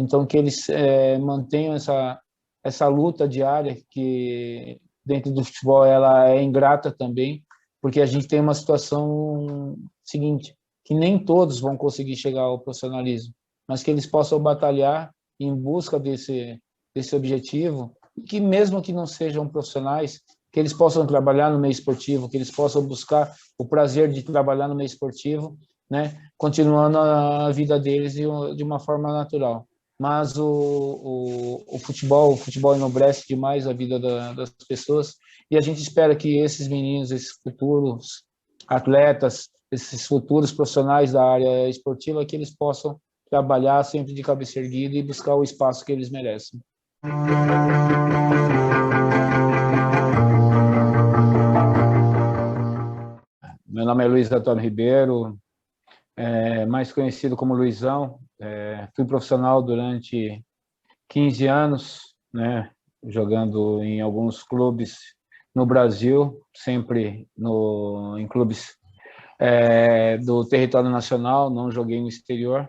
Então, que eles mantenham essa luta diária, que dentro do futebol ela é ingrata também, porque a gente tem uma situação seguinte, que nem todos vão conseguir chegar ao profissionalismo, mas que eles possam batalhar em busca desse objetivo, e que mesmo que não sejam profissionais, que eles possam trabalhar no meio esportivo, que eles possam buscar o prazer de trabalhar no meio esportivo, né, continuando a vida deles de uma forma natural. Mas o futebol enobrece demais a vida das pessoas, e a gente espera que esses meninos, esses futuros atletas, esses futuros profissionais da área esportiva, que eles possam trabalhar sempre de cabeça erguida e buscar o espaço que eles merecem. Meu nome é Luiz Antônio Ribeiro, mais conhecido como Luizão. Fui profissional durante 15 anos, né, jogando em alguns clubes no Brasil, sempre em clubes do território nacional, não joguei no exterior,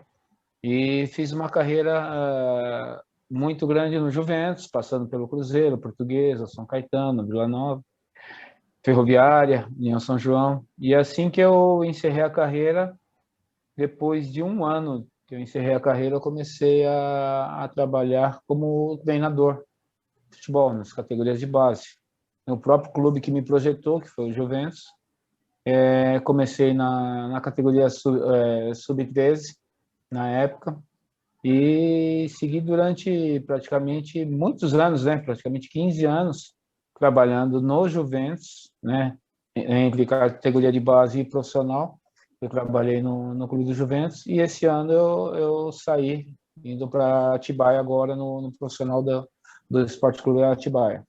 e fiz uma carreira muito grande no Juventus, passando pelo Cruzeiro, Portuguesa, São Caetano, Vila Nova, Ferroviária, União São João. E assim que eu encerrei a carreira, depois de um ano que eu encerrei a carreira, eu comecei a trabalhar como treinador de futebol, nas categorias de base. No próprio clube que me projetou, que foi o Juventus, comecei na categoria sub-13, na época, e segui durante praticamente muitos anos, né? Praticamente 15 anos, trabalhando no Juventus, né? Entre categoria de base e profissional. Eu trabalhei no Clube do Juventus, e esse ano eu saí, indo para Atibaia agora, no profissional do Esporte Clube Atibaia.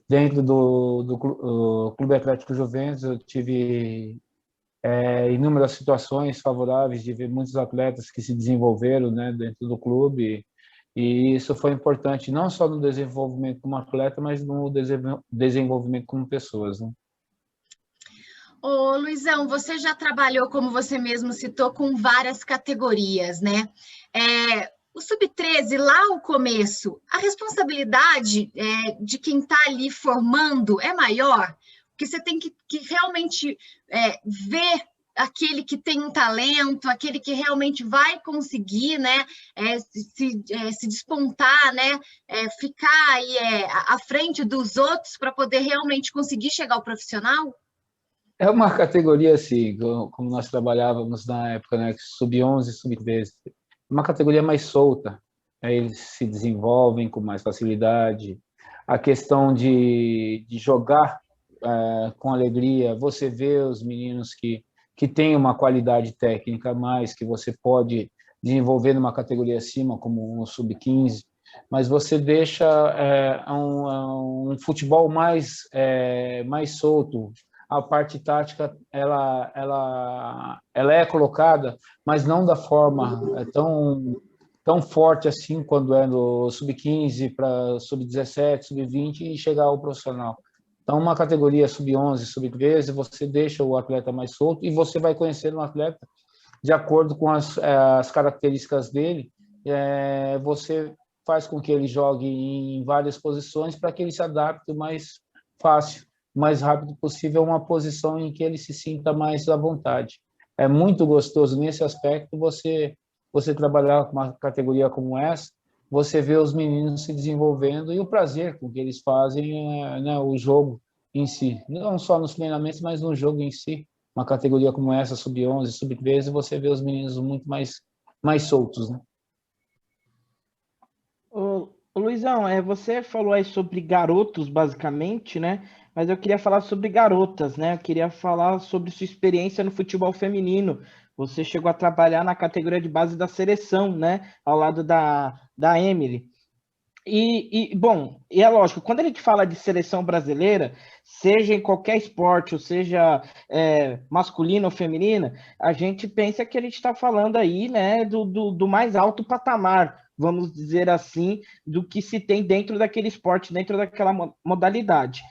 Dentro do Clube Atlético Juventus, eu tive inúmeras situações favoráveis de ver muitos atletas que se desenvolveram, né, dentro do clube, e isso foi importante não só no desenvolvimento como atleta, mas no desenvolvimento como pessoas, né? Ô, Luizão, você já trabalhou, como você mesmo citou, com várias categorias, né? O Sub-13, lá o começo, a responsabilidade de quem está ali formando é maior? Porque você tem que realmente ver aquele que tem um talento, aquele que realmente vai conseguir, né, se despontar, né, ficar aí à frente dos outros para poder realmente conseguir chegar ao profissional? É uma categoria, assim, como nós trabalhávamos na época, né, sub-11, sub-13, uma categoria mais solta, né, eles se desenvolvem com mais facilidade. A questão de jogar com alegria, você vê os meninos que têm uma qualidade técnica a mais, que você pode desenvolver numa categoria acima, como um sub-15, mas você deixa um futebol mais solto. A parte tática ela é colocada, mas não da forma tão forte assim, quando é no sub-15 para sub-17, sub-20 e chegar ao profissional. Então, uma categoria sub-11, sub-13, você deixa o atleta mais solto, e você vai conhecendo o atleta de acordo com as características dele. Você faz com que ele jogue em várias posições para que ele se adapte mais fácil, o mais rápido possível, a uma posição em que ele se sinta mais à vontade. É muito gostoso nesse aspecto você trabalhar com uma categoria como essa, você vê os meninos se desenvolvendo e o prazer com que eles fazem, né, o jogo em si, não só nos treinamentos, mas no jogo em si. Uma categoria como essa, sub-11, sub-13, você vê os meninos muito mais soltos, né? Ô, Luizão, você falou aí sobre garotos, basicamente, né? Mas eu queria falar sobre garotas, né? Eu queria falar sobre sua experiência no futebol feminino. Você chegou a trabalhar na categoria de base da seleção, né? Ao lado da Emily. Bom, é lógico, quando a gente fala de seleção brasileira, seja em qualquer esporte, ou seja masculino ou feminina, a gente pensa que a gente está falando aí, né, do mais alto patamar, vamos dizer assim, do que se tem dentro daquele esporte, dentro daquela modalidade.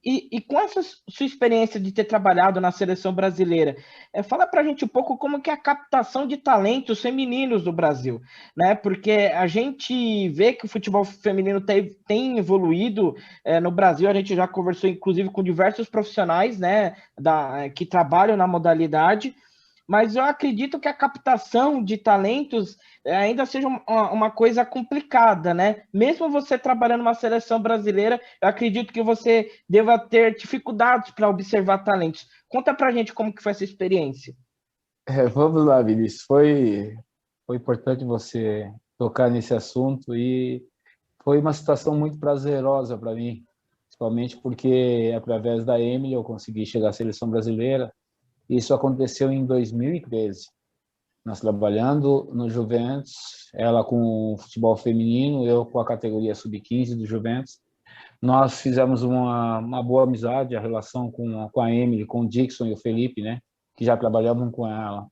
E com essa sua experiência de ter trabalhado na seleção brasileira, fala para a gente um pouco como que é a captação de talentos femininos do Brasil, né? Porque a gente vê que o futebol feminino tem evoluído no Brasil, a gente já conversou inclusive com diversos profissionais, né, que trabalham na modalidade, mas eu acredito que a captação de talentos ainda seja uma coisa complicada, né? Mesmo você trabalhando numa seleção brasileira, eu acredito que você deva ter dificuldades para observar talentos. Conta pra gente como que foi essa experiência. Vamos lá, Vinícius. Foi importante você tocar nesse assunto e foi uma situação muito prazerosa para mim, principalmente porque através da Emily eu consegui chegar à seleção brasileira. Isso aconteceu em 2013. Nós trabalhando no Juventus, ela com o futebol feminino, eu com a categoria sub-15 do Juventus. Nós fizemos uma boa amizade, a relação com a Emily, com o Dixon e o Felipe, né, que já trabalhavam com ela.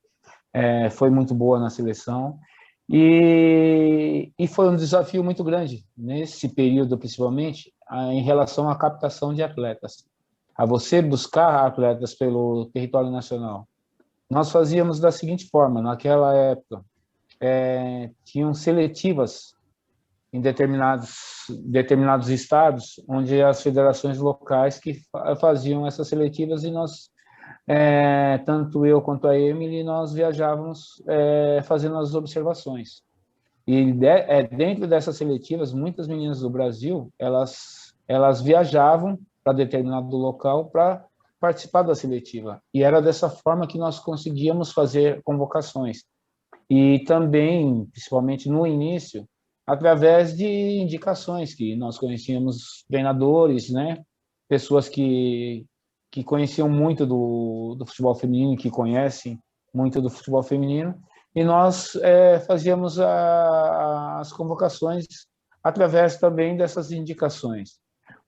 Foi muito boa na seleção. E foi um desafio muito grande, nesse período principalmente, em relação à captação de atletas. A você buscar atletas pelo território nacional. Nós fazíamos da seguinte forma, naquela época, tinham seletivas em determinados estados, onde as federações locais que faziam essas seletivas e nós, tanto eu quanto a Emily, nós viajávamos fazendo as observações. E dentro dessas seletivas, muitas meninas do Brasil, elas viajavam para determinado local para participar da seletiva. E era dessa forma que nós conseguíamos fazer convocações. E também, principalmente no início, através de indicações, que nós conhecíamos treinadores, né? Pessoas que conheciam muito do futebol feminino, que conhecem muito do futebol feminino, e nós fazíamos as convocações através também dessas indicações.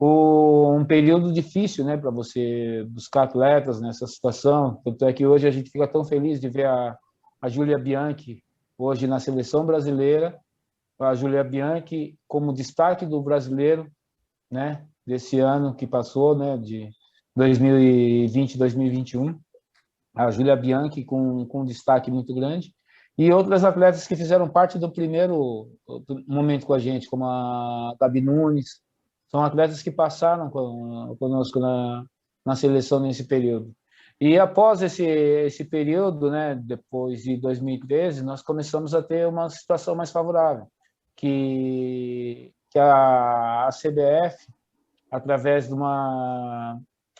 Um período difícil, né, para você buscar atletas nessa situação, tanto é que hoje a gente fica tão feliz de ver a Júlia Bianchi hoje na seleção brasileira, a Júlia Bianchi como destaque do brasileiro, né, desse ano que passou, né, de 2020, 2021, a Júlia Bianchi com um destaque muito grande, e outras atletas que fizeram parte do primeiro momento com a gente, como a Gabi Nunes. São atletas que passaram conosco na seleção nesse período. E após esse período, né, depois de 2013, nós começamos a ter uma situação mais favorável, que a CBF, através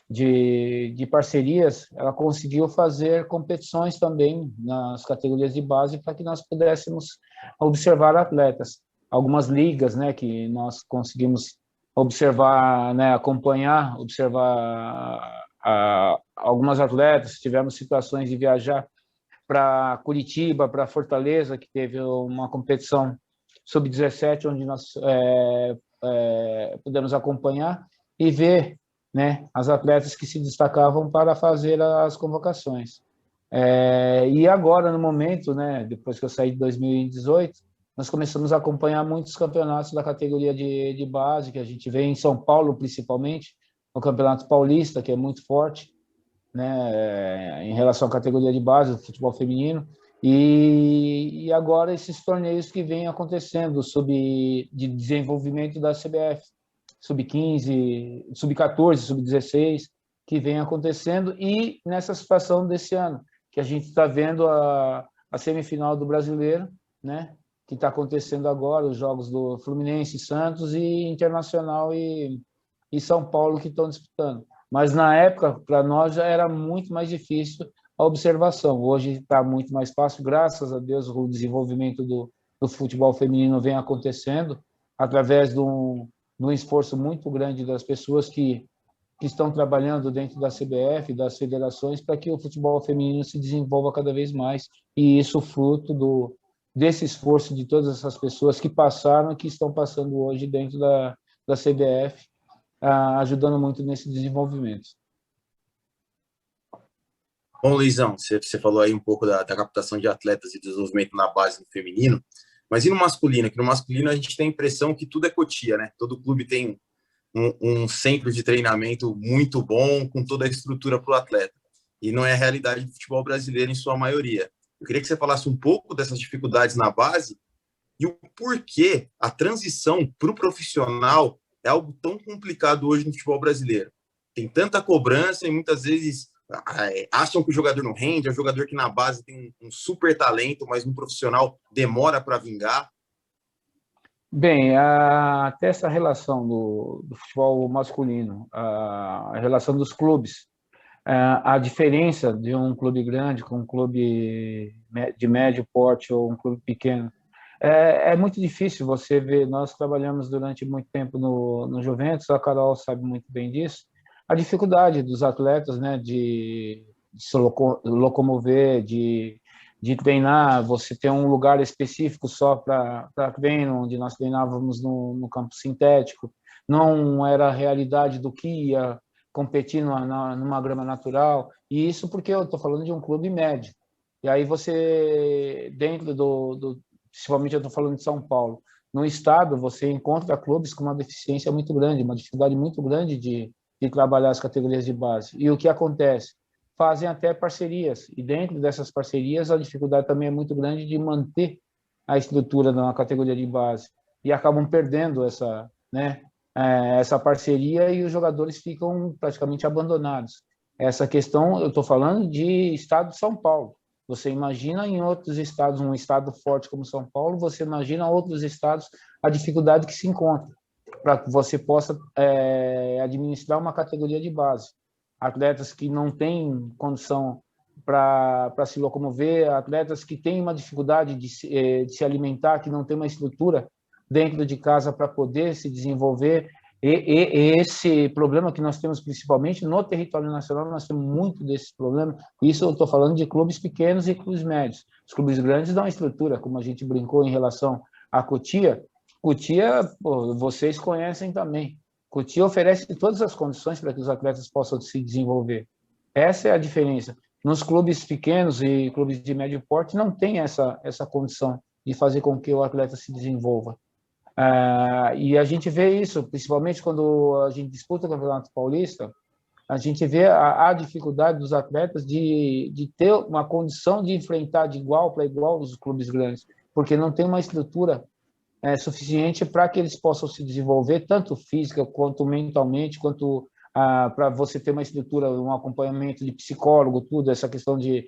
de parcerias, ela conseguiu fazer competições também nas categorias de base para que nós pudéssemos observar atletas. Algumas ligas, né, que nós conseguimos observar, né, acompanhar, observar algumas atletas. Tivemos situações de viajar para Curitiba, para Fortaleza, que teve uma competição sub-17, onde nós pudemos acompanhar e ver, né, as atletas que se destacavam para fazer as convocações. E agora, no momento, né, depois que eu saí de 2018, nós começamos a acompanhar muitos campeonatos da categoria de base, que a gente vê em São Paulo, principalmente, o Campeonato Paulista, que é muito forte, né, em relação à categoria de base do futebol feminino, e agora esses torneios que vêm acontecendo de desenvolvimento da CBF, sub-15, sub-14, sub-16, que vem acontecendo, e nessa situação desse ano, que a gente está vendo a semifinal do Brasileiro, né, que está acontecendo agora, os jogos do Fluminense, Santos e Internacional e São Paulo que estão disputando. Mas na época, para nós, já era muito mais difícil a observação. Hoje está muito mais fácil, graças a Deus, o desenvolvimento do futebol feminino vem acontecendo através de um esforço muito grande das pessoas que estão trabalhando dentro da CBF, das federações, para que o futebol feminino se desenvolva cada vez mais. E isso fruto desse esforço de todas essas pessoas que passaram e que estão passando hoje dentro da CBF, ajudando muito nesse desenvolvimento. Bom, Luizão, você falou aí um pouco da captação de atletas e desenvolvimento na base do feminino, mas e no masculino? Que no masculino a gente tem a impressão que tudo é Cotia, né? Todo clube tem um centro de treinamento muito bom, com toda a estrutura para o atleta. E não é a realidade do futebol brasileiro em sua maioria. Eu queria que você falasse um pouco dessas dificuldades na base e o porquê a transição para o profissional é algo tão complicado hoje no futebol brasileiro. Tem tanta cobrança e muitas vezes acham que o jogador não rende, é um jogador que na base tem um super talento, mas no profissional demora para vingar. Bem, até essa relação do futebol masculino, a relação dos clubes, a diferença de um clube grande com um clube de médio porte ou um clube pequeno, é muito difícil você ver. Nós trabalhamos durante muito tempo no Juventus, a Carol sabe muito bem disso, a dificuldade dos atletas, né, de se locomover, de treinar. Você tem um lugar específico só para treino, onde nós treinávamos no campo sintético, não era a realidade do que ia competir numa grama natural, e isso porque eu estou falando de um clube médio. E aí você, dentro principalmente eu estou falando de São Paulo, no estado você encontra clubes com uma deficiência muito grande, uma dificuldade muito grande de trabalhar as categorias de base. E o que acontece? Fazem até parcerias, e dentro dessas parcerias a dificuldade também é muito grande de manter a estrutura na categoria de base, e acabam perdendo essa parceria e os jogadores ficam praticamente abandonados. Essa questão, eu estou falando de estado de São Paulo. Você imagina em outros estados, um estado forte como São Paulo, você imagina outros estados, a dificuldade que se encontra para que você possa administrar uma categoria de base. Atletas que não têm condição para se locomover, atletas que têm uma dificuldade de se alimentar, que não tem uma estrutura dentro de casa para poder se desenvolver. E esse problema que nós temos principalmente no território nacional, nós temos muito desse problema. Isso eu estou falando de clubes pequenos e clubes médios. Os clubes grandes dão estrutura, como a gente brincou em relação à Cotia. Cotia, vocês conhecem também. Cotia oferece todas as condições para que os atletas possam se desenvolver. Essa é a diferença. Nos clubes pequenos e clubes de médio porte não tem essa condição de fazer com que o atleta se desenvolva. E a gente vê isso, principalmente quando a gente disputa o Campeonato Paulista, a gente vê a dificuldade dos atletas de ter uma condição de enfrentar de igual para igual os clubes grandes, porque não tem uma estrutura suficiente para que eles possam se desenvolver, tanto física quanto mentalmente, quanto para você ter uma estrutura, um acompanhamento de psicólogo, tudo, essa questão de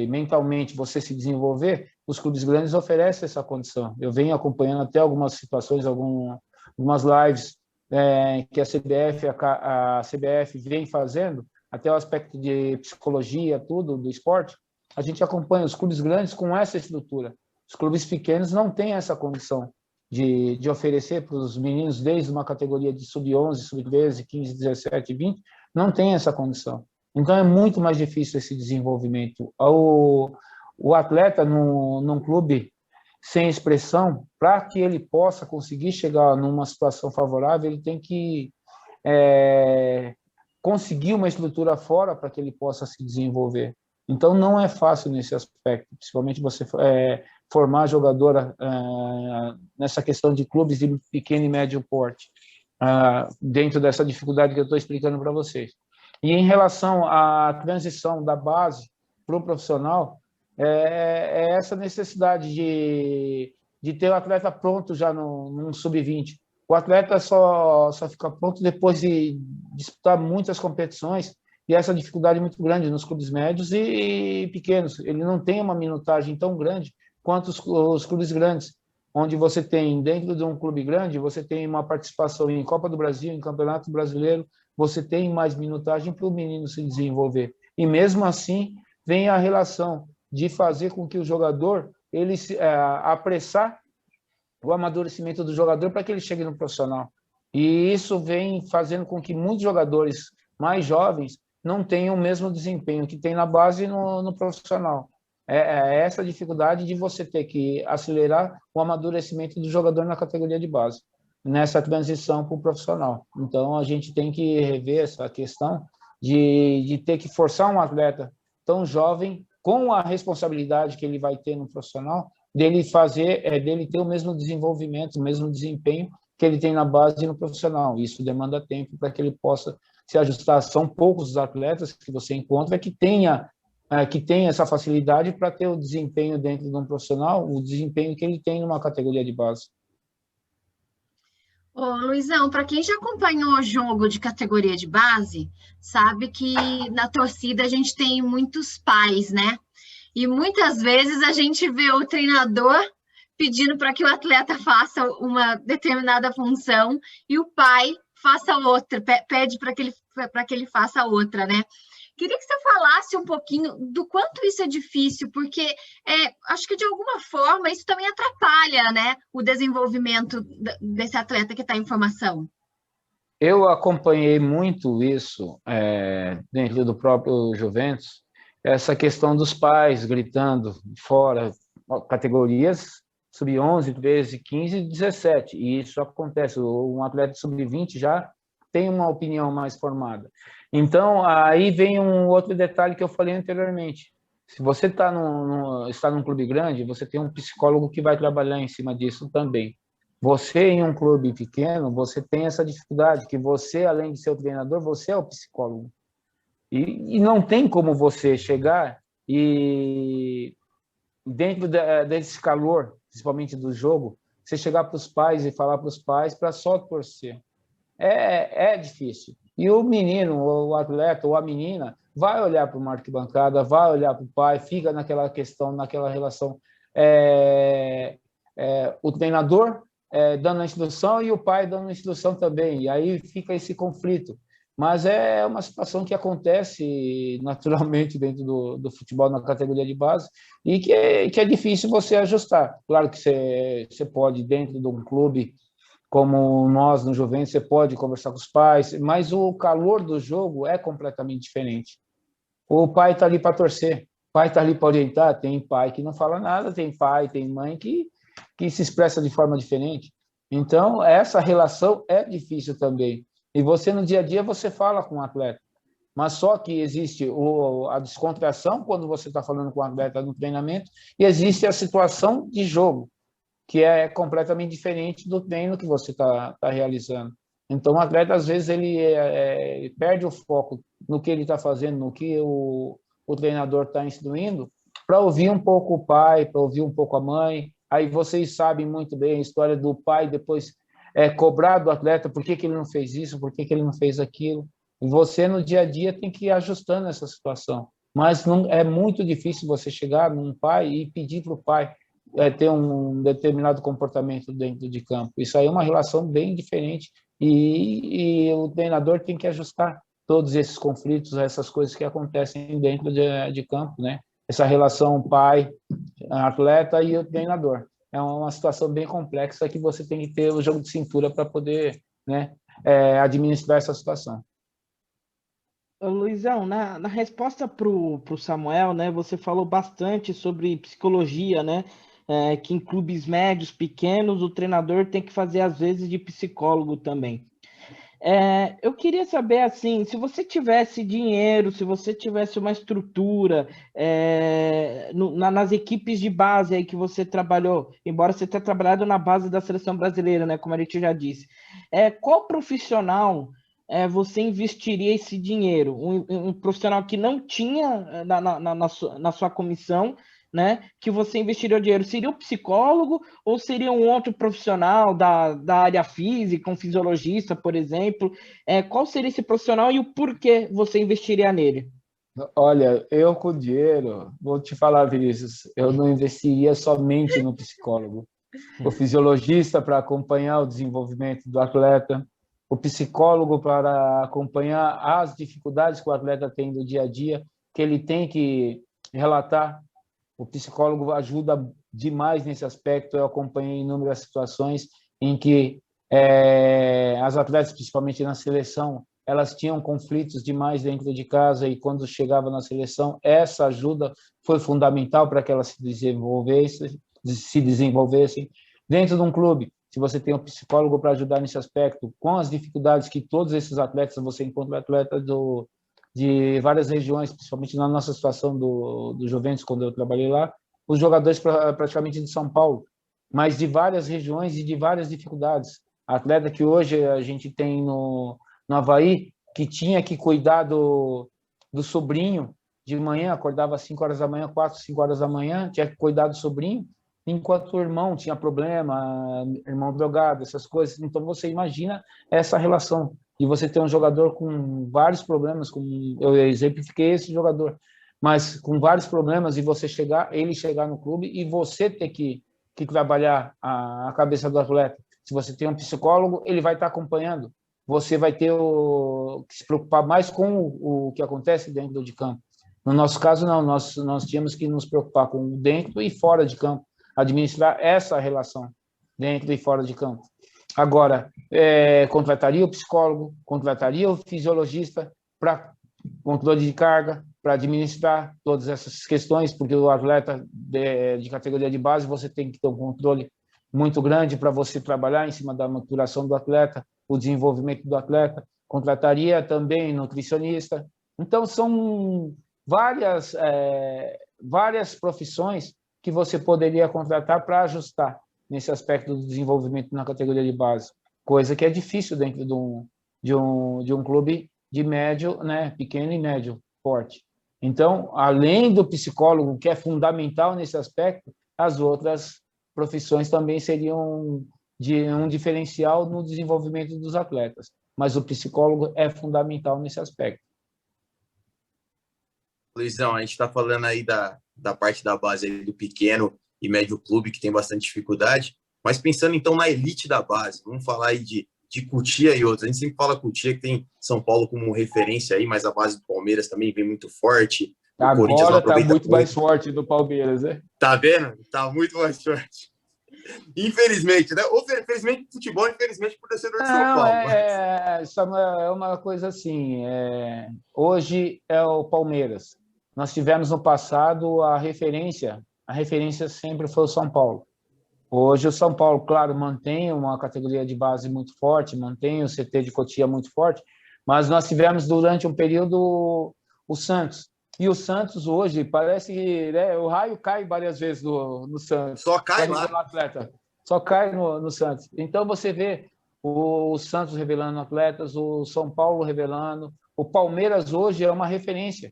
mentalmente você se desenvolver. Os clubes grandes oferecem essa condição. Eu venho acompanhando até algumas situações, algumas lives que a CBF vem fazendo, até o aspecto de psicologia, tudo, do esporte. A gente acompanha os clubes grandes com essa estrutura. Os clubes pequenos não têm essa condição de oferecer para os meninos, desde uma categoria de sub-11, sub-13, 15, 17, 20, não tem essa condição. Então, é muito mais difícil esse desenvolvimento. O atleta, num clube sem expressão, para que ele possa conseguir chegar numa situação favorável, ele tem que conseguir uma estrutura fora para que ele possa se desenvolver. Então, não é fácil nesse aspecto, principalmente você formar jogadora nessa questão de clubes de pequeno e médio porte, dentro dessa dificuldade que eu estou explicando para vocês. E em relação à transição da base para o profissional, é essa necessidade de ter o atleta pronto já num sub-20. O atleta só fica pronto depois de disputar muitas competições, e essa dificuldade é muito grande nos clubes médios e pequenos. Ele não tem uma minutagem tão grande quanto os clubes grandes, onde você tem, dentro de um clube grande, você tem uma participação em Copa do Brasil, em Campeonato Brasileiro, você tem mais minutagem para o menino se desenvolver. E mesmo assim, vem a relação de fazer com que o jogador, apressar o amadurecimento do jogador para que ele chegue no profissional. E isso vem fazendo com que muitos jogadores mais jovens não tenham o mesmo desempenho que tem na base e no profissional. É essa dificuldade de você ter que acelerar o amadurecimento do jogador na categoria de base, nessa transição para o profissional. Então, a gente tem que rever essa questão de ter que forçar um atleta tão jovem, com a responsabilidade que ele vai ter no profissional, dele ter o mesmo desenvolvimento, o mesmo desempenho que ele tem na base e no profissional. Isso demanda tempo para que ele possa se ajustar. São poucos os atletas que você encontra que tenha essa facilidade para ter o desempenho dentro de um profissional, o desempenho que ele tem numa categoria de base. Ô, Luizão, para quem já acompanhou o jogo de categoria de base, sabe que na torcida a gente tem muitos pais, né? E muitas vezes a gente vê o treinador pedindo para que o atleta faça uma determinada função e o pai faça outra, pede para que ele faça outra, né? Queria que você falasse um pouquinho do quanto isso é difícil, porque acho que de alguma forma isso também atrapalha, né, o desenvolvimento desse atleta que está em formação. Eu acompanhei muito isso dentro do próprio Juventus, essa questão dos pais gritando fora, categorias sub-11, 13, 15 e 17, e isso acontece. Um atleta sub-20 já tem uma opinião mais formada. Então, aí vem um outro detalhe que eu falei anteriormente. Se você está num clube grande, você tem um psicólogo que vai trabalhar em cima disso também. Você, em um clube pequeno, você tem essa dificuldade, que você, além de ser o treinador, você é o psicólogo. E não tem como você chegar e, dentro desse calor, principalmente do jogo, você chegar para os pais e falar para os pais para só torcer. É difícil. E o menino, o atleta ou a menina vai olhar para uma arquibancada, vai olhar para o pai, fica naquela questão, naquela relação. O treinador dando a instrução e o pai dando a instrução também. E aí fica esse conflito. Mas é uma situação que acontece naturalmente dentro do futebol na categoria de base e que é difícil você ajustar. Claro que você pode, dentro de um clube como nós no Juventus, você pode conversar com os pais, mas o calor do jogo é completamente diferente. O pai está ali para torcer, o pai está ali para orientar. Tem pai que não fala nada, tem pai, tem mãe que se expressa de forma diferente. Então, essa relação é difícil também. E você, no dia a dia, você fala com o atleta. Mas só que existe a descontração quando você está falando com o atleta no treinamento e existe a situação de jogo, que é completamente diferente do treino que você está realizando. Então, o atleta, às vezes, ele perde o foco no que ele está fazendo, no que o treinador está instruindo, para ouvir um pouco o pai, para ouvir um pouco a mãe. Aí vocês sabem muito bem a história do pai depois cobrar do atleta por que ele não fez isso, por que ele não fez aquilo. E você, no dia a dia, tem que ir ajustando essa situação. Mas é muito difícil você chegar num pai e pedir para o pai ter um determinado comportamento dentro de campo. Isso aí é uma relação bem diferente e o treinador tem que ajustar todos esses conflitos, essas coisas que acontecem dentro de campo, né? Essa relação pai-atleta e o treinador. É uma situação bem complexa que você tem que ter o jogo de cintura para poder, né, administrar essa situação. Luizão, na resposta para o Samuel, né, você falou bastante sobre psicologia, né? Que em clubes médios, pequenos, o treinador tem que fazer, às vezes, de psicólogo também. Eu queria saber, assim, se você tivesse dinheiro, se você tivesse uma estrutura nas equipes de base aí que você trabalhou, embora você tenha trabalhado na base da seleção brasileira, né, como a gente já disse, qual profissional você investiria esse dinheiro? Um profissional que não tinha na sua comissão, né, que você investiria o dinheiro, seria um psicólogo ou seria um outro profissional da área física, um fisiologista, por exemplo? Qual seria esse profissional e o porquê você investiria nele? Olha, eu com dinheiro, vou te falar, Vinícius, eu não investiria somente no psicólogo. O fisiologista para acompanhar o desenvolvimento do atleta, o psicólogo para acompanhar as dificuldades que o atleta tem no dia a dia, que ele tem que relatar. O psicólogo ajuda demais nesse aspecto. Eu acompanhei inúmeras situações em que as atletas, principalmente na seleção, elas tinham conflitos demais dentro de casa e quando chegava na seleção, essa ajuda foi fundamental para que elas se desenvolvessem. Dentro de um clube, se você tem um psicólogo para ajudar nesse aspecto, com as dificuldades que todos esses atletas, você encontra atletas de várias regiões, principalmente na nossa situação do Juventus, quando eu trabalhei lá, os jogadores praticamente de São Paulo, mas de várias regiões e de várias dificuldades. Atleta que hoje a gente tem no Avaí, que tinha que cuidar do sobrinho de manhã, acordava às 5 horas da manhã, 4, 5 horas da manhã, tinha que cuidar do sobrinho, enquanto o irmão tinha problema, irmão drogado, essas coisas. Então, você imagina essa relação de você ter um jogador com vários problemas, eu exemplifiquei esse jogador, mas com vários problemas, e ele chegar no clube e você ter que trabalhar a cabeça do atleta. Se você tem um psicólogo, ele vai estar acompanhando. Você vai ter que se preocupar mais com o que acontece dentro de campo. No nosso caso, não. Nós tínhamos que nos preocupar com dentro e fora de campo, administrar essa relação dentro e fora de campo. Agora, contrataria o psicólogo, contrataria o fisiologista para controle de carga, para administrar todas essas questões, porque o atleta de categoria de base, você tem que ter um controle muito grande para você trabalhar em cima da maturação do atleta, o desenvolvimento do atleta. Contrataria também nutricionista. Então, são várias profissões que você poderia contratar para ajustar nesse aspecto do desenvolvimento na categoria de base, coisa que é difícil dentro de um clube de médio, né, pequeno e médio porte. Então, além do psicólogo, que é fundamental nesse aspecto, as outras profissões também seriam um diferencial no desenvolvimento dos atletas, mas o psicólogo é fundamental nesse aspecto. Luizão, a gente está falando aí da parte da base aí do pequeno e médio clube, que tem bastante dificuldade, mas pensando então na elite da base, vamos falar aí de Cotia e outros. A gente sempre fala Cotia, que tem São Paulo como referência aí, mas a base do Palmeiras também vem muito forte. Agora está muito mais forte do Palmeiras, né? Tá vendo? Tá muito mais forte. Infelizmente, né? Ou felizmente futebol, infelizmente por torcedor de São Paulo. Isso é uma coisa assim. Hoje é o Palmeiras. Nós tivemos no passado a referência sempre foi o São Paulo. Hoje o São Paulo, claro, mantém uma categoria de base muito forte, mantém o CT de Cotia muito forte, mas nós tivemos durante um período o Santos. E o Santos hoje parece que, né, o raio cai várias vezes no Santos. Só cai lá. Atleta. Só cai no Santos. Então você vê o Santos revelando atletas, o São Paulo revelando. O Palmeiras hoje é uma referência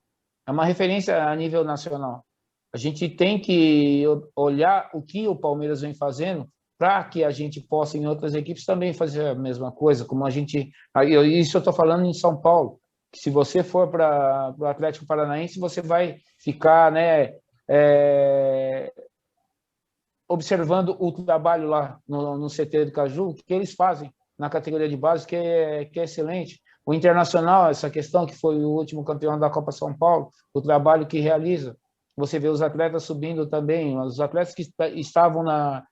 a nível nacional. A gente tem que olhar o que o Palmeiras vem fazendo para que a gente possa, em outras equipes, também fazer a mesma coisa. Como isso eu estou falando em São Paulo. Que se você for para o Atlético Paranaense, você vai ficar, né, observando o trabalho lá no CT do Caju, que eles fazem na categoria de base, que é excelente. O Internacional, essa questão que foi o último campeão da Copa São Paulo, o trabalho que realiza. Você vê os atletas subindo também, os atletas que estavam na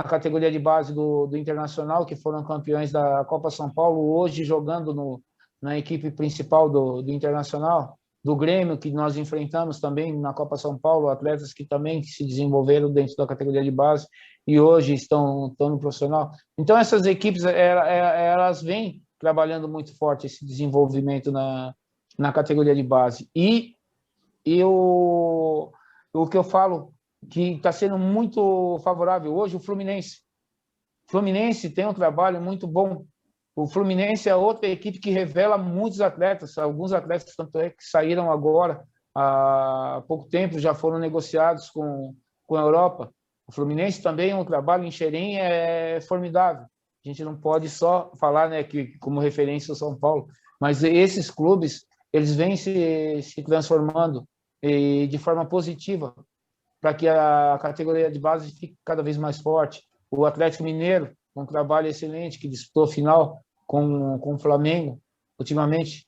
categoria de base do Internacional, que foram campeões da Copa São Paulo, hoje jogando na equipe principal do Internacional, do Grêmio, que nós enfrentamos também na Copa São Paulo, atletas que também se desenvolveram dentro da categoria de base e hoje estão no profissional. Então, essas equipes, elas vêm trabalhando muito forte esse desenvolvimento na categoria de base. E o que eu falo que está sendo muito favorável hoje, o Fluminense. O Fluminense tem um trabalho muito bom. O Fluminense é outra equipe que revela muitos atletas, alguns atletas, tanto é que saíram agora, há pouco tempo, já foram negociados com a Europa. O Fluminense também é um trabalho em Xerém formidável. A gente não pode só falar, né, que como referência o São Paulo, mas esses clubes, eles vêm se transformando de forma positiva para que a categoria de base fique cada vez mais forte. O Atlético Mineiro, um trabalho excelente, que disputou a final com o Flamengo, ultimamente.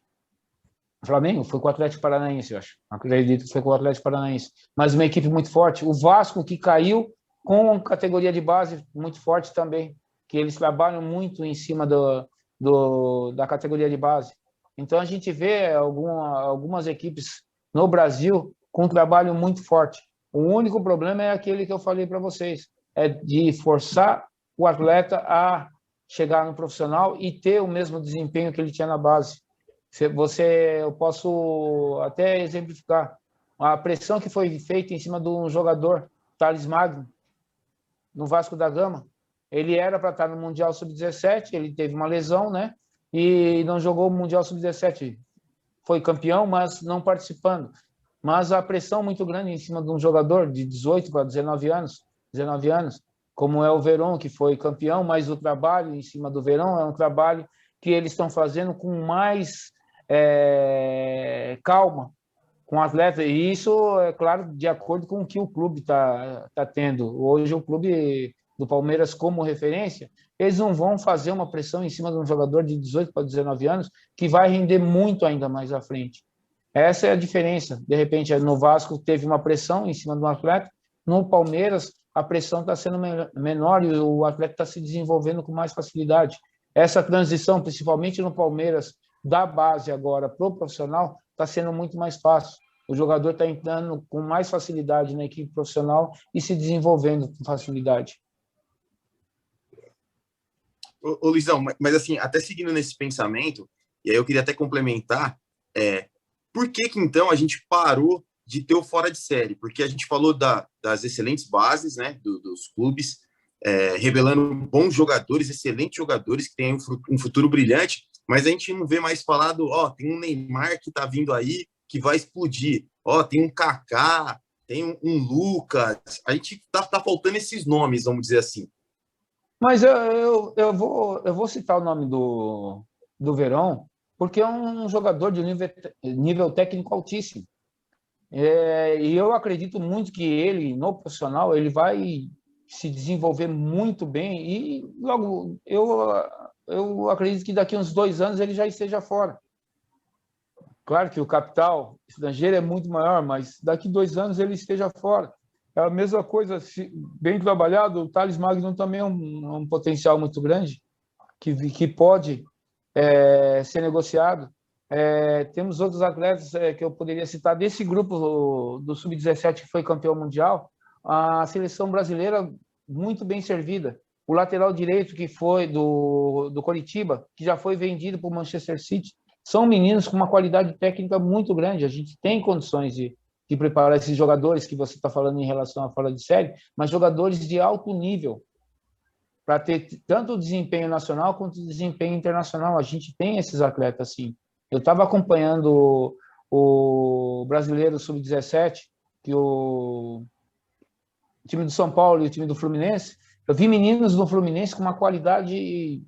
O Flamengo foi com o Atlético Paranaense, eu acho. Acredito que foi com o Atlético Paranaense. Mas uma equipe muito forte. O Vasco, que caiu com categoria de base muito forte também, que eles trabalham muito em cima da categoria de base. Então, a gente vê algumas equipes no Brasil com um trabalho muito forte. O único problema é aquele que eu falei para vocês, é de forçar o atleta a chegar no profissional e ter o mesmo desempenho que ele tinha na base. Eu posso até exemplificar a pressão que foi feita em cima de um jogador, Thales Magno, no Vasco da Gama. Ele era para estar no Mundial Sub-17, ele teve uma lesão, né? E não jogou o Mundial Sub-17. Foi campeão, mas não participando. Mas a pressão muito grande em cima de um jogador de 18 para 19 anos, como é o Verón, que foi campeão, mas o trabalho em cima do Verón é um trabalho que eles estão fazendo com mais calma com o atleta, e isso, é claro, de acordo com o que o clube está tendo. Hoje, o clube do Palmeiras, como referência, eles não vão fazer uma pressão em cima de um jogador de 18 para 19 anos que vai render muito ainda mais à frente. Essa é a diferença. De repente, no Vasco teve uma pressão em cima do atleta, no Palmeiras a pressão está sendo menor e o atleta está se desenvolvendo com mais facilidade. Essa transição, principalmente no Palmeiras, da base agora para o profissional, está sendo muito mais fácil. O jogador está entrando com mais facilidade na equipe profissional e se desenvolvendo com facilidade. Ô Luizão, mas assim, até seguindo nesse pensamento, e aí eu queria até complementar, por que então a gente parou de ter o fora de série? Porque a gente falou das excelentes bases, né, dos clubes, revelando bons jogadores, excelentes jogadores que têm um futuro brilhante, mas a gente não vê mais falado, tem um Neymar que está vindo aí, que vai explodir, tem um Kaká, tem um Lucas, a gente tá faltando esses nomes, vamos dizer assim. Mas eu vou citar o nome do Verón, porque é um jogador de nível técnico altíssimo. E eu acredito muito que ele, no profissional, ele vai se desenvolver muito bem e logo eu acredito que daqui a uns 2 anos ele já esteja fora. Claro que o capital estrangeiro é muito maior, mas daqui a 2 anos ele esteja fora. É a mesma coisa, bem trabalhado, o Thales Magno também é um potencial muito grande, que pode ser negociado. Temos outros atletas que eu poderia citar desse grupo do Sub-17 que foi campeão mundial, a seleção brasileira muito bem servida. O lateral direito que foi do Coritiba, que já foi vendido para o Manchester City, são meninos com uma qualidade técnica muito grande. A gente tem condições de preparar esses jogadores que você está falando em relação à fora de série, mas jogadores de alto nível, para ter tanto desempenho nacional quanto desempenho internacional. A gente tem esses atletas, sim. Eu estava acompanhando o Brasileiro Sub-17, que o time do São Paulo e o time do Fluminense. Eu vi meninos do Fluminense com uma qualidade,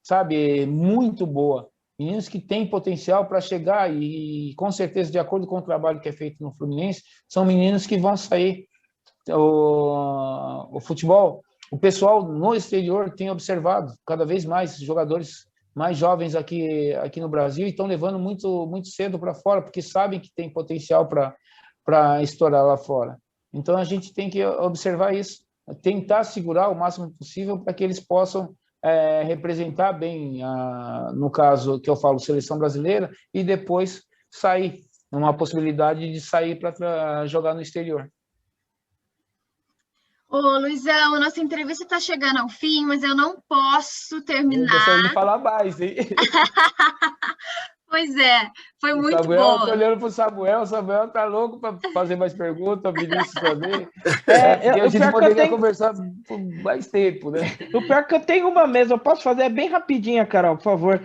sabe, muito boa. Meninos que têm potencial para chegar e, com certeza, de acordo com o trabalho que é feito no Fluminense, são meninos que vão sair. O futebol, o pessoal no exterior tem observado cada vez mais jogadores mais jovens aqui no Brasil e estão levando muito, muito cedo para fora, porque sabem que tem potencial para estourar lá fora. Então, a gente tem que observar isso, tentar segurar o máximo possível para que eles possam representar bem, no caso que eu falo, seleção brasileira, e depois sair, uma possibilidade de sair para jogar no exterior. Ô, Luizão, a nossa entrevista está chegando ao fim, mas eu não posso terminar. Eu gostaria de falar mais, hein? Pois é, foi muito bom. Samuel, tô olhando para o Samuel tá louco para fazer mais perguntas, Vinícius também. A gente poderia conversar por mais tempo, né? O pior que eu tenho uma mesmo, eu posso fazer bem rapidinha, Carol, por favor.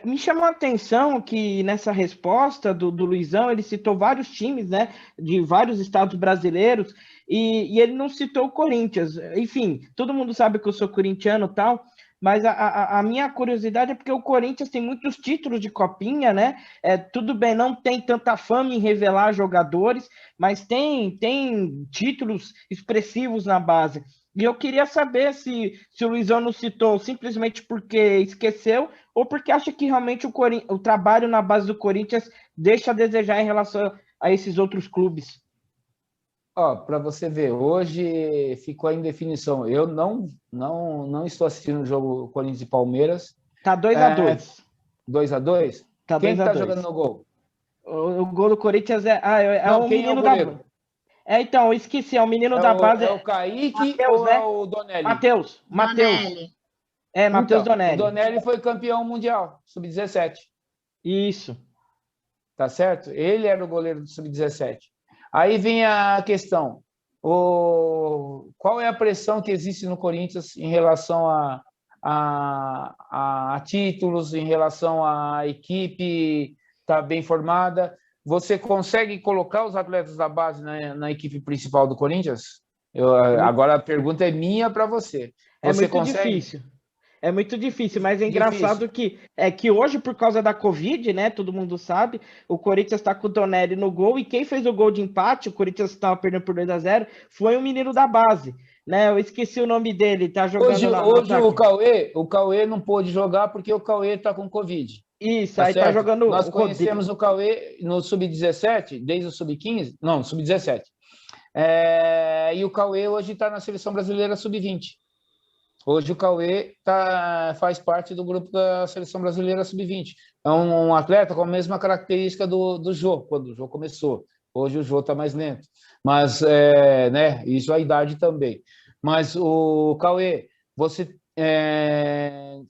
Me chamou a atenção que nessa resposta do Luizão, ele citou vários times, né, de vários estados brasileiros, e ele não citou o Corinthians. Enfim, todo mundo sabe que eu sou corintiano e tal, mas a minha curiosidade é porque o Corinthians tem muitos títulos de copinha, né? Tudo bem, não tem tanta fama em revelar jogadores, mas tem títulos expressivos na base. E eu queria saber se o Luizão não citou simplesmente porque esqueceu ou porque acha que realmente o trabalho na base do Corinthians deixa a desejar em relação a esses outros clubes. Para você ver, hoje ficou em definição. Eu não estou assistindo o jogo Corinthians e Palmeiras. Tá 2-2. 2-2? Tá quem 2-2. Tá jogando no gol? O gol do Corinthians o menino da... então, eu esqueci, é o menino da base. É o Kaique Mateus, ou né? o Donelli? Matheus. Donelli. Matheus Donelli. O Donelli foi campeão mundial, Sub-17. Isso. Tá certo? Ele era o goleiro do Sub-17. Aí vem a questão. Qual é a pressão que existe no Corinthians em relação a títulos, em relação à equipe estar bem formada? Você consegue colocar os atletas da base na equipe principal do Corinthians? Agora a pergunta é minha para você. É Você muito consegue? difícil. É muito difícil, mas é Difícil. engraçado que hoje, por causa da Covid, né? Todo mundo sabe, o Corinthians está com o Tonelli no gol, e quem fez o gol de empate, o Corinthians estava perdendo por 2-0, foi um menino da base, né? Eu esqueci o nome dele, tá jogando no Hoje ataque. o Cauê não pôde jogar porque o Cauê está com Covid. Isso, Tá aí tá certo? jogando Nós o Rodrigo. conhecemos o Cauê no Sub-17, desde o Sub-15, não, Sub-17. E o Cauê hoje está na Seleção Brasileira Sub-20. Hoje o Cauê faz parte do grupo da Seleção Brasileira Sub-20. É um atleta com a mesma característica do Jô, quando o Jô começou. Hoje o Jô está mais lento. Mas, né, isso é a idade também. Mas o Cauê, você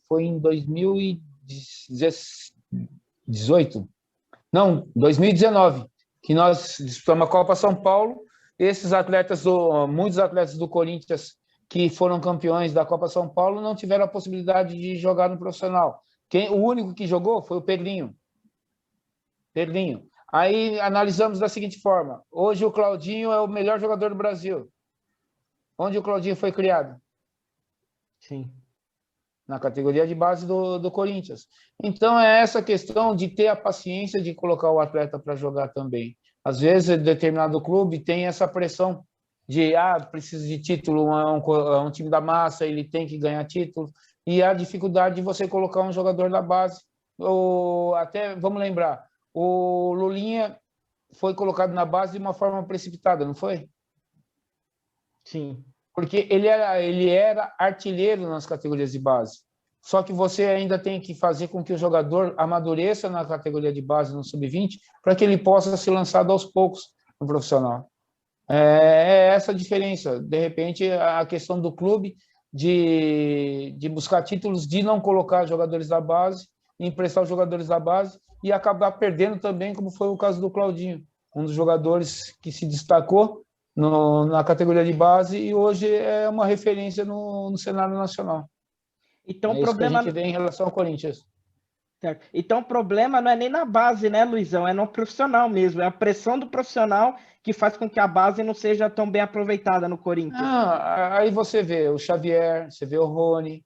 foi em 2018? Não, 2019, que nós disputamos a Copa São Paulo. Muitos atletas do Corinthians que foram campeões da Copa São Paulo não tiveram a possibilidade de jogar no profissional. O único que jogou foi o Pedrinho. Aí analisamos da seguinte forma: hoje o Claudinho é o melhor jogador do Brasil. Onde o Claudinho foi criado? Sim. Na categoria de base do Corinthians. Então, é essa questão de ter a paciência de colocar o atleta para jogar também. Às vezes, determinado clube tem essa pressão de, precisa de título, é um time da massa, ele tem que ganhar título, e a dificuldade de você colocar um jogador da base. Até, vamos lembrar, o Lulinha foi colocado na base de uma forma precipitada, não foi? Sim. Porque ele era artilheiro nas categorias de base. Só que você ainda tem que fazer com que o jogador amadureça na categoria de base, no sub-20, para que ele possa ser lançado aos poucos no profissional. É essa a diferença. De repente, a questão do clube de buscar títulos, de não colocar jogadores da base, emprestar os jogadores da base e acabar perdendo também, como foi o caso do Claudinho, um dos jogadores que se destacou na categoria de base e hoje é uma referência no cenário nacional. Então, é isso que a gente vê em relação ao Corinthians. Certo. Então, o problema não é nem na base, né, Luizão? É no profissional mesmo. É a pressão do profissional que faz com que a base não seja tão bem aproveitada no Corinthians. Aí você vê o Xavier, você vê o Rony,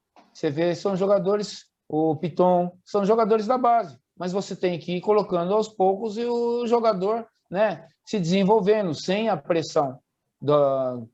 são jogadores, o Piton, são jogadores da base. Mas você tem que ir colocando aos poucos e o jogador, né, se desenvolvendo, sem a pressão.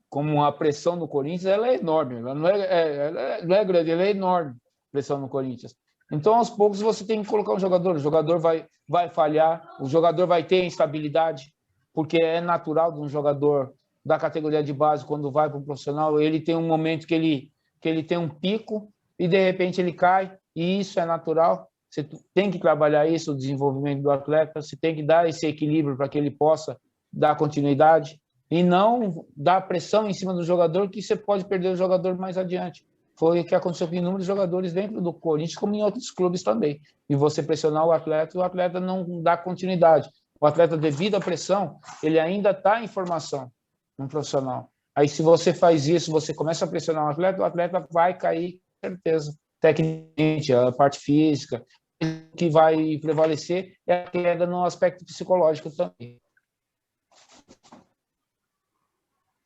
Como a pressão no Corinthians, ela é enorme. Ela não é grande, ela é enorme, a pressão no Corinthians. Então, aos poucos, você tem que colocar o jogador vai falhar, o jogador vai ter instabilidade, porque é natural de um jogador da categoria de base, quando vai para o profissional, ele tem um momento que ele tem um pico e, de repente, ele cai, e isso é natural. Você tem que trabalhar isso, o desenvolvimento do atleta, você tem que dar esse equilíbrio para que ele possa dar continuidade e não dar pressão em cima do jogador, que você pode perder o jogador mais adiante. Foi o que aconteceu com inúmeros jogadores dentro do Corinthians, como em outros clubes também. E você pressionar o atleta não dá continuidade. O atleta, devido à pressão, ele ainda está em formação no profissional. Aí, se você faz isso, você começa a pressionar o atleta vai cair, com certeza. Tecnicamente, a parte física, o que vai prevalecer é a queda no aspecto psicológico também.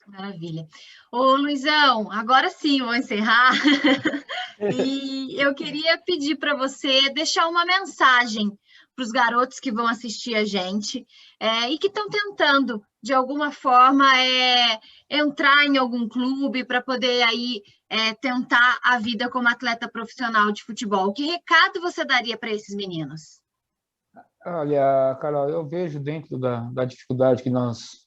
Maravilha. Ô, Luizão, agora sim, vou encerrar. E eu queria pedir para você deixar uma mensagem para os garotos que vão assistir a gente e que estão tentando, de alguma forma, entrar em algum clube para poder aí tentar a vida como atleta profissional de futebol. Que recado você daria para esses meninos? Olha, Carol, eu vejo dentro da dificuldade que nós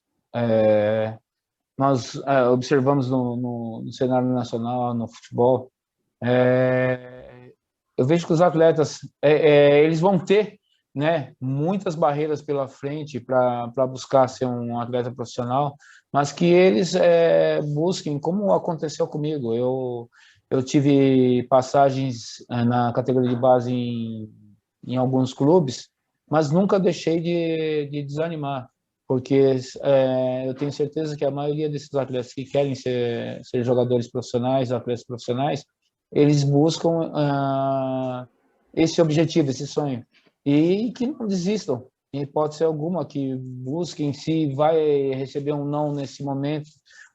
observamos no cenário nacional, no futebol, eu vejo que os atletas eles vão ter, né, muitas barreiras pela frente para buscar ser um atleta profissional, mas que eles busquem, como aconteceu comigo. Eu tive passagens na categoria de base em alguns clubes, mas nunca deixei de desanimar. porque eu tenho certeza que a maioria desses atletas que querem ser jogadores profissionais, atletas profissionais, eles buscam esse objetivo, esse sonho, e que não desistam, em hipótese alguma, que busquem, se vai receber um não nesse momento,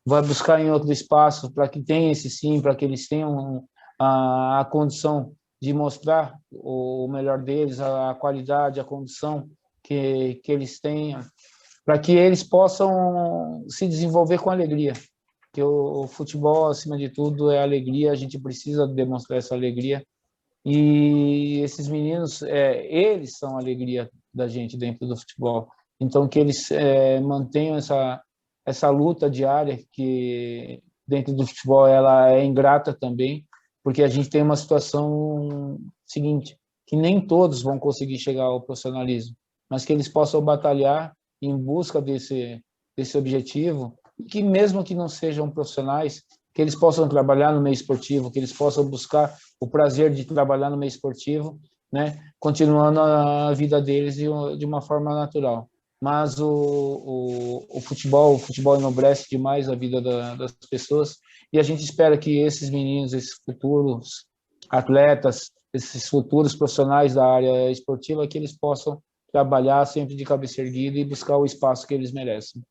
vai buscar em outro espaço para que tenha esse sim, para que eles tenham a condição de mostrar o melhor deles, a qualidade, a condição que eles tenham, para que eles possam se desenvolver com alegria. Porque o futebol, acima de tudo, é alegria, a gente precisa demonstrar essa alegria. E esses meninos, eles são a alegria da gente dentro do futebol. Então, que eles mantenham essa luta diária, que dentro do futebol ela é ingrata também, porque a gente tem uma situação seguinte, que nem todos vão conseguir chegar ao profissionalismo, mas que eles possam batalhar em busca desse objetivo, e que mesmo que não sejam profissionais, que eles possam trabalhar no meio esportivo, que eles possam buscar o prazer de trabalhar no meio esportivo, né, continuando a vida deles de uma forma natural. Mas o futebol enobrece demais a vida das pessoas, e a gente espera que esses meninos, esses futuros atletas, esses futuros profissionais da área esportiva, que eles possam trabalhar sempre de cabeça erguida e buscar o espaço que eles merecem.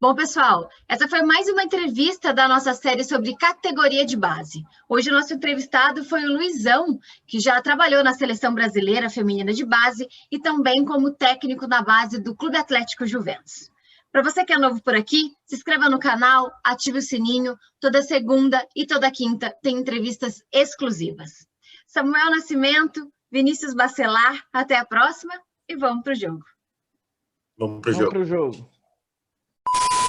Bom, pessoal, essa foi mais uma entrevista da nossa série sobre categoria de base. Hoje o nosso entrevistado foi o Luizão, que já trabalhou na Seleção Brasileira Feminina de Base e também como técnico na base do Clube Atlético Juventus. Para você que é novo por aqui, se inscreva no canal, ative o sininho. Toda segunda e toda quinta tem entrevistas exclusivas. Samuel Nascimento, Vinícius Bacelar, até a próxima e vamos para o jogo. Vamos para o jogo.